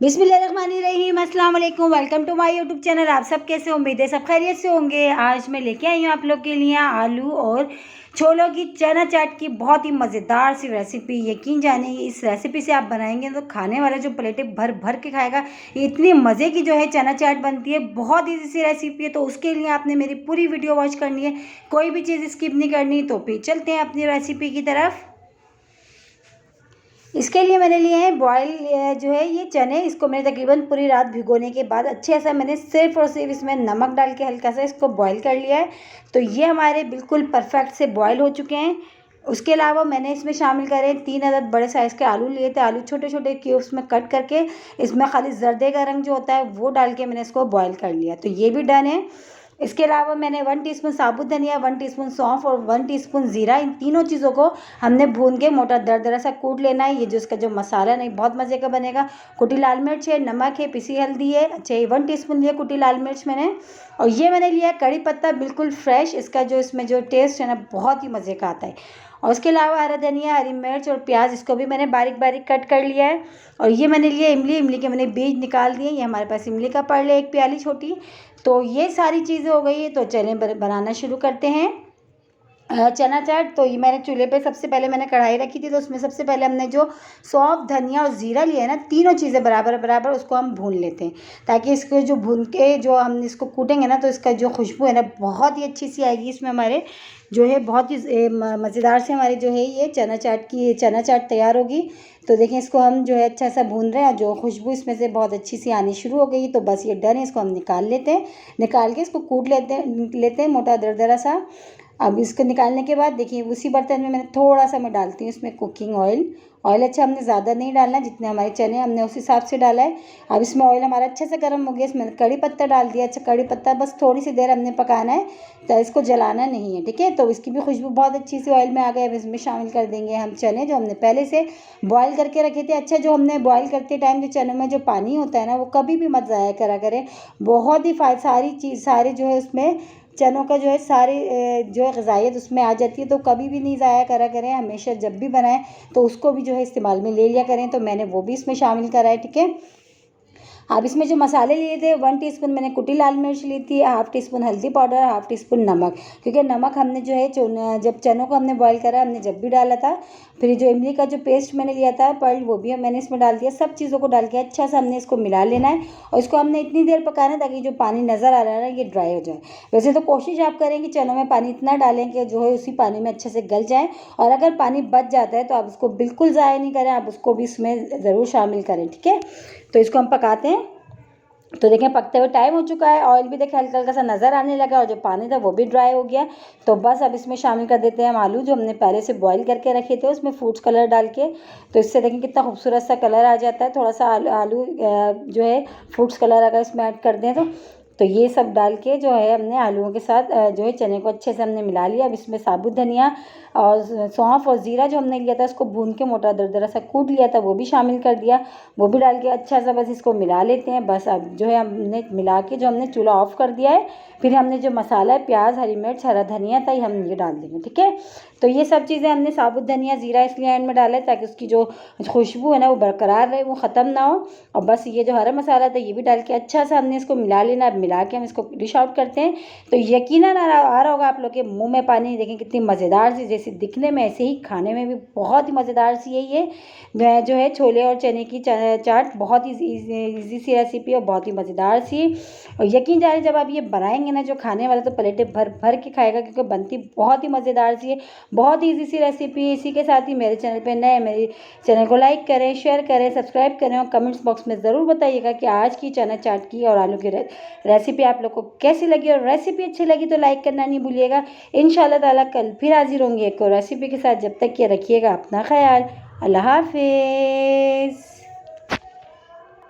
बिस्मिल्लाहिर्रहमानिर्रहीम, अस्सलाम वालेकुम। Welcome to my YouTube channel. आप सब कैसे? उम्मीद है सब खैरियत से होंगे। आज मैं लेके आई हूँ आप लोग के लिए आलू और छोलों की चना चाट की बहुत ही मज़ेदार सी रेसिपी। यकीन जानिए इस रेसिपी से आप बनाएंगे तो खाने वाला जो प्लेटें भर भर के खाएगा। इतनी मज़े की जो है चना चाट बनती है, बहुत ईजी सी रेसिपी है। तो उसके लिए आपने मेरी पूरी वीडियो वॉच करनी है, कोई भी चीज़ स्किप नहीं करनी। तो फिर चलते हैं अपनी रेसिपी की तरफ। इसके लिए मैंने लिए हैं बॉयल जो है ये चने। इसको मैंने तकरीबन पूरी रात भिगोने के बाद अच्छे से मैंने सिर्फ और सिर्फ इसमें नमक डाल के हल्का सा इसको बॉयल कर लिया है। तो ये हमारे बिल्कुल परफेक्ट से बॉयल हो चुके हैं। उसके अलावा मैंने इसमें शामिल करे 3 अदद बड़े साइज़ के आलू लिए थे। आलू छोटे छोटे क्यूब्स में कट करके इसमें खाली जर्दे का रंग जो होता है वो डाल के मैंने इसको बॉयल कर लिया। तो ये भी डन है। इसके अलावा मैंने 1 टीस्पून साबुत धनिया, 1 टीस्पून सौंफ और 1 टीस्पून ज़ीरा, इन तीनों चीज़ों को हमने भून के मोटा दरदरा सा कूट लेना है। ये जो इसका जो मसाला नहीं बहुत मज़े का बनेगा। कुटी लाल मिर्च है, नमक है, पिसी हल्दी है। अच्छा, ये 1 टीस्पून लिया कुटी लाल मिर्च मैंने। और ये मैंने लिया कड़ी पत्ता बिल्कुल फ्रेश। इसका जो इसमें जो टेस्ट है ना बहुत ही मज़े का आता है। और उसके अलावा हरा धनिया, हरी मिर्च और प्याज, इसको भी मैंने बारीक बारीक कट कर लिया है। और ये मैंने लिया इमली। इमली के मैंने बीज निकाल दिए। ये हमारे पास इमली का पड़ लिया 1 प्याली छोटी। तो ये सारी चीज़ें हो गई है। तो चलें बनाना शुरू करते हैं चना चाट। तो ये मैंने चूल्हे पे सबसे पहले मैंने कढ़ाई रखी थी। तो उसमें सबसे पहले हमने जो सौंफ, धनिया और ज़ीरा लिया है ना, तीनों चीज़ें बराबर बराबर उसको हम भून लेते हैं, ताकि इसको जो भून के जो हम इसको कूटेंगे ना तो इसका जो खुशबू है ना बहुत ही अच्छी सी आएगी। इसमें हमारे जो है बहुत ही मज़ेदार से हमारी जो है ये चना चाट तैयार होगी। तो देखें इसको हम जो है अच्छा सा भून रहे हैं। जो खुशबू इसमें से बहुत अच्छी सी आनी शुरू हो गई। तो बस ये डन है। इसको हम निकाल लेते हैं। निकाल के इसको कूट लेते हैं मोटा दरदरा सा। अब इसको निकालने के बाद देखिए उसी बर्तन में मैंने थोड़ा सा मैं डालती हूँ इसमें कुकिंग ऑयल। ऑयल अच्छा हमने ज़्यादा नहीं डालना, जितने हमारे चने हमने उस हिसाब से डाला है। अब इसमें ऑयल हमारा अच्छे से गर्म हो गया। इसमें कड़ी पत्ता डाल दिया। अच्छा, कड़ी पत्ता बस थोड़ी सी देर हमने पकाना है, तो इसको जलाना नहीं है, ठीक है। तो इसकी भी खुशबू बहुत अच्छी सी ऑयल में आ गई। अब इसमें शामिल कर देंगे हम चने जो हमने पहले से बॉयल करके रखे थे। अच्छा, जो हमने बॉयल करते टाइम जो चनों में जो पानी होता है ना वो कभी भी मत ज़ाया करा करें। बहुत ही सारी जो है उसमें चनों का जो है सारी जो है ग़िज़ाइयत उसमें आ जाती है। तो कभी भी नहीं ज़ाया करा करें। हमेशा जब भी बनाएं तो उसको भी जो है इस्तेमाल में ले लिया करें। तो मैंने वो भी इसमें शामिल करा है, ठीक है। अब इसमें जो मसाले लिए थे 1 टीस्पून मैंने कुटी लाल मिर्च ली थी, 1/2 टीस्पून हल्दी पाउडर, 1/2 टीस्पून नमक। क्योंकि नमक हमने जो है जब चनों को हमने बॉईल करा हमने जब भी डाला था। फिर जो इमली का जो पेस्ट मैंने लिया था पर्ल, वो भी मैंने इसमें डाल दिया। सब चीज़ों को डाल के अच्छा सा हमने इसको मिला लेना है। और इसको हमने इतनी देर पकाना है ताकि जो पानी नज़र आ रहा है ना ये ड्राई हो जाए। वैसे तो कोशिश आप करें कि चनों में पानी इतना डालें कि जो है उसी पानी में अच्छे से गल जाए। और अगर पानी बच जाता है तो आप उसको बिल्कुल ज़ाया नहीं करें, आप उसको भी इसमें ज़रूर शामिल करें, ठीक है। तो इसको हम पकाते हैं। तो देखें पकते हुए टाइम हो चुका है। ऑयल भी देखें हल्का हल्का सा नज़र आने लगा और जो पानी था वो भी ड्राई हो गया। तो बस अब इसमें शामिल कर देते हैं हम आलू जो हमने पहले से बॉईल करके रखे थे, उसमें फूड्स कलर डाल के। तो इससे देखें कितना खूबसूरत सा कलर आ जाता है। थोड़ा सा आलू जो है फूड्स कलर अगर इसमें ऐड कर दें तो ये सब डाल के जो है हमने आलूओं के साथ जो है चने को अच्छे से हमने मिला लिया। अब इसमें साबुत धनिया और सौंफ और ज़ीरा जो हमने लिया था उसको भून के मोटा दरदरा सा कूट लिया था वो भी शामिल कर दिया। वो भी डाल के अच्छा सा बस इसको मिला लेते हैं। बस अब जो है हमने मिला के जो हमने चूल्हा ऑफ कर दिया है। फिर हमने जो मसाला है प्याज, हरी मिर्च, हरा धनिया था ये हम ये डाल देंगे, ठीक है। तो ये सब चीज़ें हमने साबुत धनिया, ज़ीरा इसलिए एंड में डाला है ताकि उसकी जो खुशबू है ना वो बरकरार रहे, वो ख़त्म ना हो। और बस ये जो हरा मसाला था ये भी डाल के अच्छा सा हमने इसको मिला लेना। अब मिला के हम इसको डिश आउट करते हैं। तो यकीनन आ रहा होगा आप लोग के मुंह में पानी। देखें कितनी मज़ेदार सी, जैसे दिखने में ऐसे ही खाने में भी बहुत ही मज़ेदार सी है ये जो है छोले और चने की चाट। बहुत ही ईजी सी रेसिपी और बहुत ही मज़ेदार सी। और यकीन जाने जब आप ये बनाएंगे ना जो खाने वाला तो प्लेटें भर भर के खाएगा, क्योंकि बनती बहुत ही मज़ेदार सी है। बहुत ईजी सी रेसिपी है। इसी के साथ ही मेरे चैनल पे नए मेरे चैनल को लाइक करें, शेयर करें, सब्सक्राइब करें और कमेंट्स बॉक्स में ज़रूर बताइएगा कि आज की चना चाट की और आलू की रेसिपी आप लोग को कैसी लगी। और रेसिपी अच्छी लगी तो लाइक करना नहीं भूलिएगा। इंशाल्लाह ताला कल फिर हाजिर होंगे एक और रेसिपी के साथ। जब तक ये रखिएगा अपना ख्याल। अल्लाह हाफिज़।